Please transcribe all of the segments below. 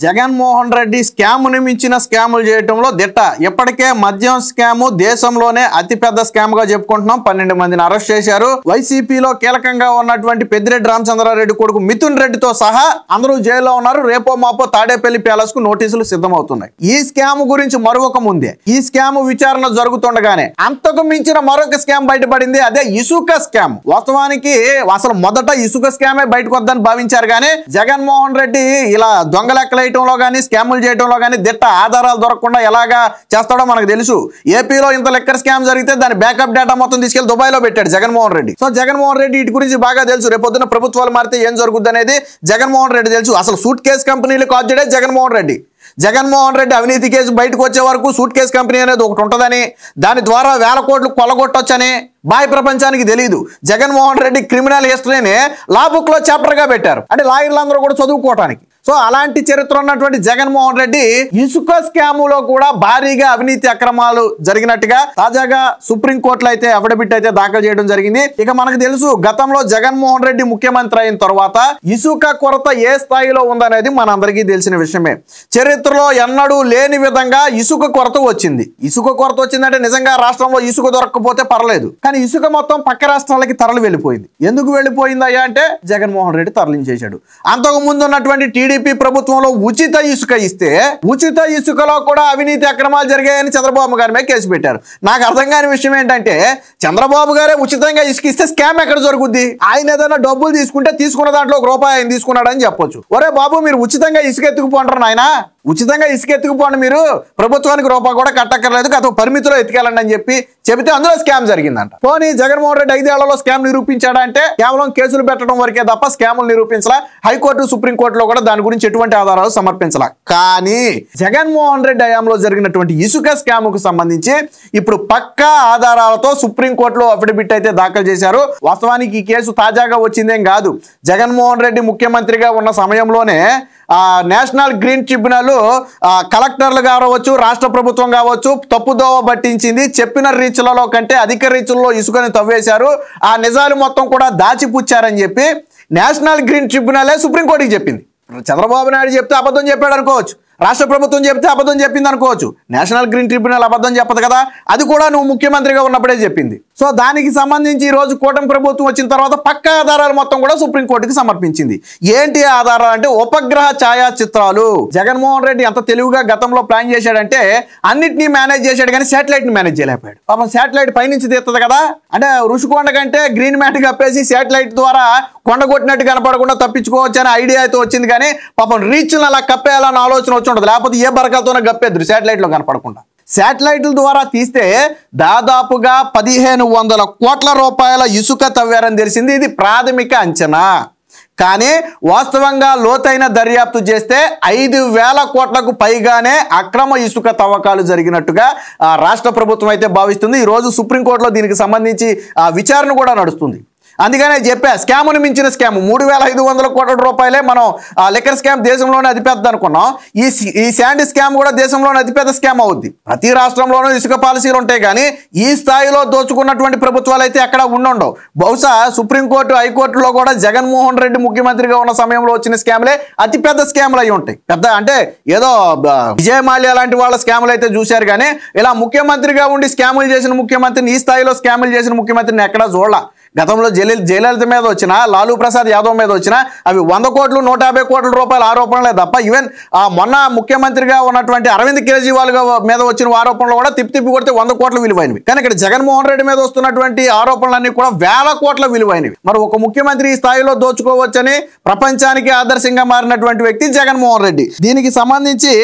జగన్మోహన్ రెడ్డి స్కామ్ను మించిన స్కాములు చేయడంలో దిట్ట. ఇప్పటికే మద్యం స్కామ్ దేశంలోనే అతిపెద్ద స్కామ్ గా చెప్పుకుంటున్నాం. 12 మందిని అరెస్ట్ చేశారు. వైసీపీలో కీలకంగా ఉన్నటువంటి పెద్దిరెడ్డి రామచంద్రారెడ్డి కొడుకు మిథున్ రెడ్డితో సహా అందరూ జైల్లో ఉన్నారు. రేపో మాపో తాడేపల్లి ప్యాలెస్ కు నోటీసులు సిద్ధమవుతున్నాయి. ఈ స్కామ్ గురించి మరొక ముందే ఈ స్కామ్ విచారణ జరుగుతుండగానే అంతకు మించిన మరొక స్కామ్ బయటపడింది. అదే ఇసుక స్కామ్. వాస్తవానికి అసలు మొదట ఇసుక స్కామే బయటకు వద్దని భావించారు కానీ జగన్మోహన్ రెడ్డి ఇలా దొంగ లెక్కలేయటంలో కానీ స్కాములు చేయడంలో కానీ దిట్ట. ఆధారాలు దొరకకుండా ఎలాగా చేస్తాడో మనకు తెలుసు. ఏపీలో ఇంత లెక్కర్ స్కామ్ జరిగితే దాని బ్యాకప్ డేటా మొత్తం తీసుకెళ్లి దుబాయ్ లో పెట్టాడు జగన్మోహన్ రెడ్డి. సో జగన్మోహన్ రెడ్డి వీటి గురించి బాగా తెలుసు. రేపొద్దున ప్రభుత్వాలు మారితే ఏం జరుగుద్ది అనేది జగన్మోహన్ రెడ్డి తెలుసు. అసలు సూట్ కేసు కంపెనీలు కాల్చడే జగన్మోహన్ రెడ్డి. జగన్మోహన్ రెడ్డి అవినీతి కేసు బయటకు వచ్చే వరకు సూట్ కేసు కంపెనీ అనేది ఒకటి ఉంటుందని, దాని ద్వారా వేల కోట్లు కొల్లగొట్టొచ్చని బాహ్య ప్రపంచానికి తెలియదు. జగన్మోహన్ రెడ్డి క్రిమినల్ హిస్టరీని లా బుక్ లో చాప్టర్ గా పెట్టారు, అంటే లాయర్లందరూ కూడా చదువుకోవటానికి. సో అలాంటి చరిత్ర ఉన్నటువంటి జగన్మోహన్ రెడ్డి ఇసుక స్కాములో కూడా భారీగా అవినీతి అక్రమాలు జరిగినట్టుగా తాజాగా సుప్రీంకోర్టులో అయితే అఫిడవిట్ అయితే దాఖలు చేయడం జరిగింది. ఇక మనకు తెలుసు గతంలో జగన్మోహన్ రెడ్డి ముఖ్యమంత్రి అయిన తర్వాత ఇసుక కొరత ఏ స్థాయిలో ఉందనేది మనందరికీ తెలిసిన విషయమే. చరిత్రలో ఎన్నడూ లేని విధంగా ఇసుక కొరత వచ్చింది. ఇసుక కొరత వచ్చిందంటే నిజంగా రాష్ట్రంలో ఇసుక దొరకకపోతే పర్లేదు, కానీ ఇసుక మొత్తం పక్క రాష్ట్రాలకి తరలి వెళ్ళిపోయింది. ఎందుకు వెళ్ళిపోయిందయ్యా అంటే జగన్మోహన్ రెడ్డి తరలించేశాడు. అంతకు ముందు ఉన్నటువంటి టీడీపీ ప్రభుత్వంలో ఉచిత ఇసుక ఇస్తే ఉచిత ఇసుకలో కూడా అవినీతి అక్రమాలు జరిగాయని చంద్రబాబు గారి మీద కేసు పెట్టారు. నాకు అర్థం కాని విషయం ఏంటంటే చంద్రబాబు గారే ఉచితంగా ఇసుక ఇస్తే స్కామ్ ఎక్కడ జరుగుద్ది? ఆయన ఏదైనా డబ్బులు తీసుకుంటే తీసుకున్న దాంట్లో ₹1 ఆయన తీసుకున్నాడని చెప్పొచ్చు. ఒరే బాబు, మీరు ఉచితంగా ఇసుక ఎత్తుకుపోంటారు నాయన, ఉచితంగా ఇసుక ఎత్తుకుపోండి, మీరు ప్రభుత్వానికి ₹1 కూడా కట్టక్కర్లేదు, గత పరిమితిలో ఎత్తుకెళ్ళండి అని చెబితే అందులో స్కామ్ జరిగిందంట. పోనీ జగన్మోహన్ రెడ్డి 5 ఏళ్లలో స్కామ్ నిరూపించాడా అంటే కేవలం కేసులు పెట్టడం వరకే తప్ప స్కాములు నిరూపించలా. హైకోర్టు సుప్రీంకోర్టులో కూడా దాని గురించి ఎటువంటి ఆధారాలు సమర్పించాల. కానీ జగన్మోహన్ రెడ్డి హయాంలో జరిగినటువంటి ఇసుక స్కామ్ కు సంబంధించి ఇప్పుడు పక్కా ఆధారాలతో సుప్రీంకోర్టులో అఫిడవిట్ అయితే దాఖలు చేశారు. వాస్తవానికి ఈ కేసు తాజాగా వచ్చిందేం కాదు. జగన్మోహన్ రెడ్డి ముఖ్యమంత్రిగా ఉన్న సమయంలోనే నేషనల్ గ్రీన్ ట్రిబ్యునల్ కలెక్టర్లు కావచ్చు, రాష్ట్ర ప్రభుత్వం కావచ్చు తప్పుదోవ పట్టించింది. చెప్పిన రీచ్లలో కంటే అధిక రీచ్లలో ఇసుకని తవ్వేశారు, ఆ నిజాలు మొత్తం కూడా దాచిపుచ్చారని చెప్పి నేషనల్ గ్రీన్ ట్రిబ్యునలే సుప్రీంకోర్టుకి చెప్పింది. చంద్రబాబు నాయుడు చెప్తే అబద్ధం చెప్పాడు అనుకోవచ్చు, రాష్ట్ర ప్రభుత్వం చెప్తే అబద్ధం చెప్పింది అనుకోవచ్చు. నేషనల్ గ్రీన్ ట్రిబ్యునల్ అబద్ధం చెప్పదు కదా, అది కూడా నువ్వు ముఖ్యమంత్రిగా ఉన్నప్పుడే చెప్పింది. సో దానికి సంబంధించి ఈ రోజు కూటమి ప్రభుత్వం వచ్చిన తర్వాత పక్కా ఆధారాలు మొత్తం కూడా సుప్రీంకోర్టుకి సమర్పించింది. ఏంటి ఆధారాలు అంటే ఉపగ్రహ ఛాయాచిత్రాలు. జగన్మోహన్ రెడ్డి ఎంత తెలివిగా గతంలో ప్లాన్ చేశాడంటే అన్నిటినీ మేనేజ్ చేశాడు కానీ శాటిలైట్ ని మేనేజ్ చేయలేకపోయాడు. పాపం శాటిలైట్ పైనుంచి తీస్తుంది కదా, అంటే ఋషికొండ కంటే గ్రీన్ మ్యాట్ కప్పేసి శాటిలైట్ ద్వారా కొండ కొట్టినట్టు కనపడకుండా తప్పించుకోవచ్చు అనే ఐడియా అయితే వచ్చింది. కానీ పాపం రీచ్లను అలా కప్పేయాలని ఆలోచన వచ్చి ఉంటుంది, లేకపోతే ఏ బరకలతోనే కప్పేద్దరు శాటిలైట్ లో కనపడకుండా. శాటిలైట్ల ద్వారా తీస్తే దాదాపుగా 1500 కోట్ల రూపాయల ఇసుక తవ్వారని తెలిసింది. ఇది ప్రాథమిక అంచనా. కానీ వాస్తవంగా లోతైన దర్యాప్తు చేస్తే 5000 కోట్లకు పైగానే అక్రమ ఇసుక తవ్వకాలు జరిగినట్టుగా రాష్ట్ర ప్రభుత్వం అయితే భావిస్తుంది. ఈరోజు సుప్రీంకోర్టులో దీనికి సంబంధించి విచారణ కూడా నడుస్తుంది. అందుకనే చెప్పా, స్కామ్ను మించిన స్కామ్ 3500 కోట్ల రూపాయలే మనం లిక్కర్ స్కామ్ దేశంలోనే అతిపెద్ద అనుకున్నాం. ఈ శాండ్ స్కామ్ కూడా దేశంలోనే అతిపెద్ద స్కామ్ అవుద్ది. ప్రతి రాష్ట్రంలోనూ ఇసుక పాలసీలు ఉంటాయి కానీ ఈ స్థాయిలో దోచుకున్నటువంటి ప్రభుత్వాలు అయితే ఎక్కడ ఉండవు. బహుశా సుప్రీంకోర్టు హైకోర్టులో కూడా జగన్మోహన్ రెడ్డి ముఖ్యమంత్రిగా ఉన్న సమయంలో వచ్చిన స్కామ్లే అతిపెద్ద స్కామ్లు అయి ఉంటాయి. పెద్ద అంటే ఏదో విజయ్ మాల్యా లాంటి వాళ్ళ స్కాములు అయితే చూశారు కానీ ఇలా ముఖ్యమంత్రిగా ఉండి స్కాములు చేసిన ముఖ్యమంత్రిని, ఈ స్థాయిలో స్కాములు చేసిన ముఖ్యమంత్రిని ఎక్కడా చూడాల. గతంలో జయలలిత మీద వచ్చిన, లాలూ ప్రసాద్ యాదవ్ మీద వచ్చిన అవి 100 కోట్లు 150 కోట్ల రూపాయల ఆరోపణలే తప్ప ఈవెన్ మొన్న ముఖ్యమంత్రిగా ఉన్నటువంటి అరవింద్ కేజ్రీవాల్ మీద వచ్చిన ఆరోపణలు కూడా తిప్పి కొడితే 100 కోట్ల విలువైనవి. కానీ ఇక్కడ జగన్మోహన్ రెడ్డి మీద వస్తున్నటువంటి ఆరోపణలన్నీ కూడా వేల కోట్ల విలువైనవి. మరి ఒక ముఖ్యమంత్రి ఈ స్థాయిలో దోచుకోవచ్చని ప్రపంచానికి ఆదర్శంగా మారినటువంటి వ్యక్తి జగన్మోహన్ రెడ్డి. దీనికి సంబంధించి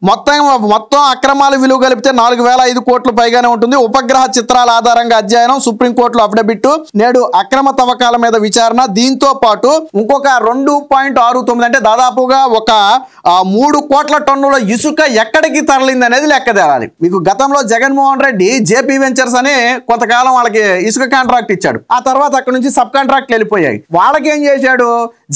మొత్తం అక్రమాల విలువ కలిపితే 4005 కోట్లు పైగానే ఉంటుంది. ఉపగ్రహ చిత్రాల ఆధారంగా అధ్యయనం, సుప్రీంకోర్టులో అఫిడవిట్, నేడు అక్రమ తవ్వకాల మీద విచారణ. దీంతో పాటు ఇంకొక 2.69 అంటే దాదాపుగా ఒక 3 కోట్ల టన్నుల ఇసుక ఎక్కడికి తరలింది అనేది లెక్క తేలాలి. మీకు గతంలో జగన్మోహన్ రెడ్డి జేపీ వెంచర్స్ అని కొంతకాలం వాళ్ళకి ఇసుక కాంట్రాక్ట్ ఇచ్చాడు. ఆ తర్వాత అక్కడ నుంచి సబ్ కాంట్రాక్ట్లు వెళ్ళిపోయాయి. వాళ్ళకి ఏం చేశాడు,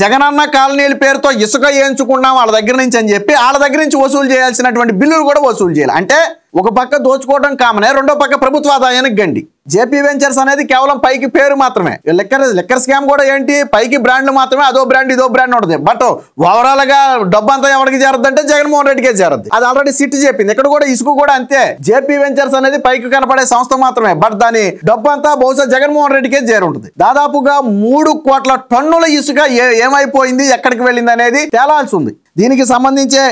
జగనన్న కాలనీల పేరుతో ఇసుక వేయించుకున్నాం వాళ్ళ దగ్గర నుంచి అని చెప్పి వాళ్ళ దగ్గర నుంచి వసూలు చేయాల్సినటువంటి బిల్లులు కూడా వసూలు చేయాలి. అంటే ఒక పక్క దోచుకోవడం కామనే, రెండో పక్క ప్రభుత్వ ఆదాయానికి గండి. జేపీ వెంచర్స్ అనేది కేవలం పైకి పేరు మాత్రమే. లిక్కర్ స్కామ్ కూడా ఏంటి, పైకి బ్రాండ్లు మాత్రమే, అదో బ్రాండ్ ఇదో బ్రాండ్ ఉంటుంది. బట్ ఓవరాల్ గా డబ్బు అంతా ఎవరికి చేరద్దంటే జగన్మోహన్ రెడ్డికే చేరద్ది. అది ఆల్రెడీ సిట్ చెప్పింది. ఇక్కడ కూడా ఇసుక కూడా అంతే. జేపీ వెంచర్స్ అనేది పైకి కనపడే సంస్థ మాత్రమే, బట్ దాని డబ్బు అంతా బహుశా జగన్మోహన్ రెడ్డికే చేరుంటుంది. దాదాపుగా 3 కోట్ల టన్నుల ఇసుక ఏమైపోయింది, ఎక్కడికి వెళ్ళింది అనేది తేలాల్సి ఉంది. దీనికి సంబంధించే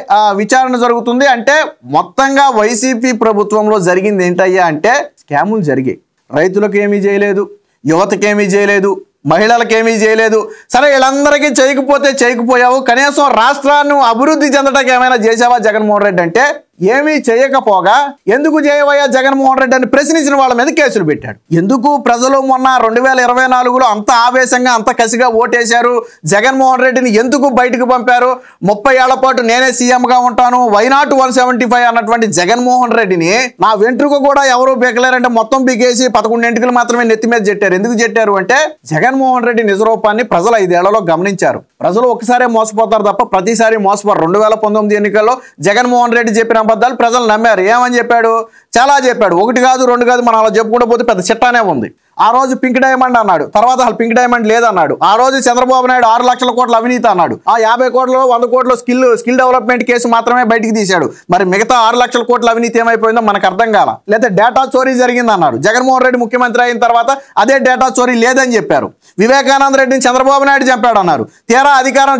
విచారణ జరుగుతుంది. అంటే మొత్తంగా వైసీపీ ప్రభుత్వంలో జరిగింది ఏంటయ్యా అంటే స్కాములు జరిగాయి. రైతులకు ఏమీ చేయలేదు, యువతకేమీ చేయలేదు, మహిళలకేమీ చేయలేదు. సరే వీళ్ళందరికీ చేయకపోతే చేయకపోయావు, కనీసం రాష్ట్రాన్ని అభివృద్ధి చెందడానికి ఏమైనా చేసావా జగన్మోహన్ రెడ్డి అంటే ఏమీ చేయకపోగా ఎందుకు చేయవయ్యా జగన్మోహన్ రెడ్డి అని ప్రశ్నించిన వాళ్ళ మీద కేసులు పెట్టాడు. ఎందుకు ప్రజలు మొన్న 2024లో అంత ఆవేశంగా అంత కసిగా ఓటేశారు, జగన్మోహన్ రెడ్డిని ఎందుకు బయటకు పంపారు, 30 ఏళ్ల పాటు నేనే సీఎంగా ఉంటాను, వైనాట్ 175 అన్నటువంటి జగన్మోహన్ రెడ్డిని నా వెంట్రుక కూడా ఎవరు బీకలేరంటే మొత్తం బీకేసి 11 ఎంటుకలు మాత్రమే నెత్తి మీద చెట్టారు. ఎందుకు చెట్టారు అంటే జగన్మోహన్ రెడ్డి నిజరూపాన్ని ప్రజలు 5 ఏళ్లలో గమనించారు. ప్రజలు ఒకసారి మోసపోతారు తప్ప ప్రతిసారి మోసపోరు. 2019 ఎన్నికల్లో జగన్మోహన్ రెడ్డి చెప్పిన అబద్ధాలు ప్రజలు నమ్మారు. ఏమని చెప్పాడు, చాలా చెప్పాడు. 1 కాదు 2 కాదు, మనం అలా చెప్పుకుంటూ పోతే పెద్ద చిట్టానే ఉంది. ఆ రోజు పింక్ డైమండ్ అన్నాడు, తర్వాత అసలు పింక్ డైమండ్ లేదన్నాడు. ఆ రోజు చంద్రబాబు నాయుడు 6 లక్షల కోట్ల అవినీతి అన్నాడు. ఆ 50 కోట్లలో 100 కోట్ల స్కిల్ డెవలప్మెంట్ కేసు మాత్రమే బయటికి తీశాడు. మరి మిగతా 6 లక్షల కోట్ల అవినీతి ఏమైపోయిందో మనకు అర్థం కాల. లేదా డేటా చోరీ జరిగింది అన్నారు. జగన్మోహన్ రెడ్డి ముఖ్యమంత్రి అయిన తర్వాత అదే డేటా చోరీ లేదని చెప్పారు. వివేకానంద రెడ్డిని చంద్రబాబు నాయుడు చంపాడు అన్నారు. తీరా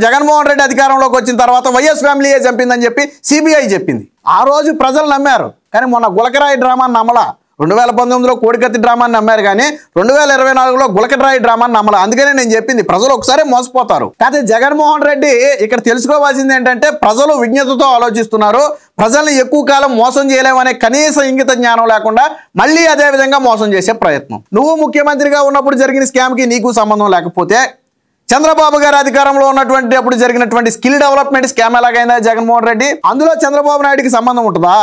జగన్మోహన్ రెడ్డి అధికారంలోకి వచ్చిన తర్వాత వైఎస్ ఫ్యామిలీయే చంపిందని చెప్పి సిబిఐ చెప్పింది. ఆ రోజు ప్రజలు నమ్మారు. కానీ మొన్న గులకరాయి డ్రామాని నమ్మలా. 2019లో కోడికత్తి డ్రామాని నమ్మారు, కానీ 2024లో గులకరాయి డ్రామాని నమ్మలా. అందుకనే నేను చెప్పింది, ప్రజలు ఒకసారి మోసపోతారు. కానీ జగన్మోహన్ రెడ్డి ఇక్కడ తెలుసుకోవాల్సింది ఏంటంటే ప్రజలు విజ్ఞతతో ఆలోచిస్తున్నారు. ప్రజల్ని ఎక్కువ కాలం మోసం చేయలేమనే కనీస ఇంగిత జ్ఞానం లేకుండా మళ్ళీ అదే విధంగా మోసం చేసే ప్రయత్నం. నువ్వు ముఖ్యమంత్రిగా ఉన్నప్పుడు జరిగిన స్కామ్కి నీకు సంబంధం లేకపోతే చంద్రబాబు గారి అధికారంలో ఉన్నటువంటి అప్పుడు జరిగినటువంటి స్కిల్ డెవలప్మెంట్ స్కామ్ ఎలాగైందా జగన్మోహన్ రెడ్డి, అందులో చంద్రబాబు నాయుడికి సంబంధం ఉంటుందా?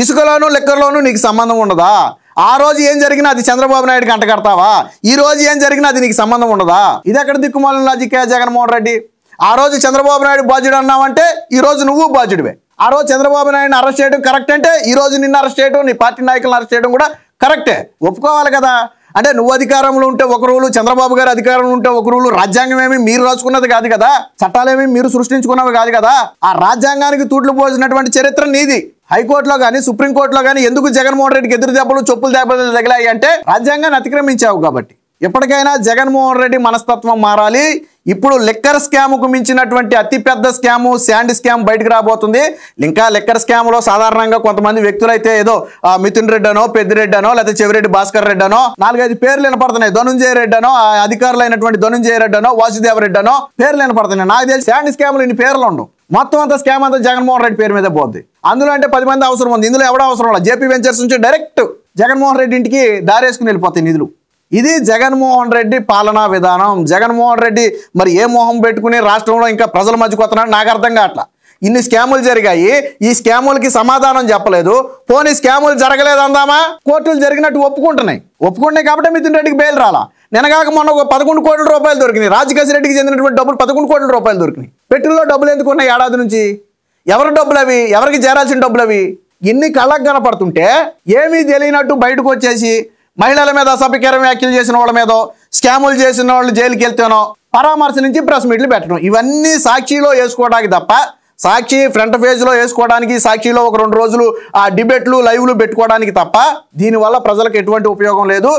ఇసుకలోను లెక్కర్లోనూ నీకు సంబంధం ఉండదా? ఆ రోజు ఏం జరిగినా అది చంద్రబాబు నాయుడికి అంటగడతావా? ఈ రోజు ఏం జరిగినా అది నీకు సంబంధం ఉండదా? ఇది ఎక్కడ దిక్కుమాలిన లాజిక్కే జగన్మోహన్ రెడ్డి? ఆ రోజు చంద్రబాబు నాయుడు బాధ్యుడు అన్నావంటే ఈ రోజు నువ్వు బాధ్యుడివే. ఆ రోజు చంద్రబాబు నాయుడిని అరెస్ట్ చేయడం కరెక్ట్ అంటే ఈ రోజు నిన్ను అరెస్ట్ చేయడం, నీ పార్టీ నాయకులను అరెస్ట్ చేయడం కూడా కరెక్టే, ఒప్పుకోవాలి కదా. అంటే నువ్వు అధికారంలో ఉంటే ఒక రూలు, చంద్రబాబు గారు అధికారంలో ఉంటే ఒక రూలు. రాజ్యాంగం ఏమి మీరు రాసుకున్నది కాదు కదా, చట్టాలేమి మీరు సృష్టించుకున్నవి కాదు కదా. ఆ రాజ్యాంగానికి తూట్లు పోసినటువంటి చరిత్ర నీది. హైకోర్టులో కానీ సుప్రీంకోర్టులో కానీ ఎందుకు జగన్మోహన్ రెడ్డికి ఎదురు దెబ్బలు చెప్పులు దెబ్బలు తగిలాయి అంటే రాజ్యాంగాన్ని అతిక్రమించావు కాబట్టి. ఎప్పటికైనా జగన్మోహన్ రెడ్డి మనస్తత్వం మారాలి. ఇప్పుడు లిక్కర్ స్కామ్కు మించినటువంటి అతిపెద్ద స్కాము శాండ్ స్కామ్ బయటకు రాబోతుంది. ఇంకా లిక్కర్ స్కామ్లో సాధారణంగా కొంతమంది వ్యక్తులైతే ఏదో మిథున్ రెడ్డి అనో, పెద్దిరెడ్డి అనో, లేకపోతే చెవిరెడ్డి భాస్కర్ రెడ్డి అనో 4-5 పేర్లు వినపడుతున్నాయి. ధనుంజయ రెడ్డి అనో, అధికారులైనటువంటి ధనుంజయ రెడ్డి అనో, వాసుదేవరెడ్డి అనో పేర్లు వినపడుతున్నాయి. నాకు తెలిసి శాండ్ స్కామ్లు ఇన్ని పేర్లు ఉండవు. మొత్తం అంతా స్కామ్ అంతా జగన్మోహన్ రెడ్డి పేరు మీద పోద్ది. అందులో అంటే 10 మంది అవసరం ఉంది, ఇందులో ఎవడో అవసరం లేదు. జేపీ వెంచర్స్ నుంచి డైరెక్ట్ జగన్మోహన్ రెడ్డి ఇంటికి దారేసుకుని వెళ్ళిపోతాయి నిధులు. ఇది జగన్మోహన్ రెడ్డి పాలనా విధానం. జగన్మోహన్ రెడ్డి మరి ఏ మోహం పెట్టుకుని రాష్ట్రంలో ఇంకా ప్రజల మధ్యకు వస్తున్నాడు నాకు అర్థం కావట్లా. ఇన్ని స్కాములు జరిగాయి, ఈ స్కాములకి సమాధానం చెప్పలేదు. పోనీ స్కాములు జరగలేదు అందామా, కోర్టులు జరిగినట్టు ఒప్పుకుంటున్నాయి కాబట్టి మిథున్ రెడ్డికి బెయిల్ రాలా. నిన్నగాక మొన్న 11 కోట్ల రూపాయలు దొరికినాయి. రాజకేశ్ రెడ్డికి చెందినటువంటి డబ్బులు 11 కోట్ల రూపాయలు దొరికినాయి. పెట్టుల్లో డబ్బులు ఎందుకు ఉన్నాయి ఏడాది నుంచి? ఎవరి డబ్బులు అవి? ఎవరికి చేరాల్సిన డబ్బులు అవి? ఇన్ని కళ్ళకు కనపడుతుంటే ఏమీ తెలియనట్టు బయటకు వచ్చేసి మహిళల మీద అసభ్యకర వ్యాఖ్యలు చేసిన వాళ్ళ మీద, స్కాములు చేసిన వాళ్ళు జైలుకి వెళ్తేనో పరామర్శ నుంచి ప్రెస్ మీట్లు పెట్టడం, ఇవన్నీ సాక్షిలో వేసుకోవడానికి తప్ప, సాక్షి ఫ్రంట్ పేజ్లో వేసుకోవడానికి, సాక్షిలో ఒక 2 రోజులు ఆ డిబేట్లు లైవ్లు పెట్టుకోవడానికి తప్ప దీనివల్ల ప్రజలకు ఎటువంటి ఉపయోగం లేదు.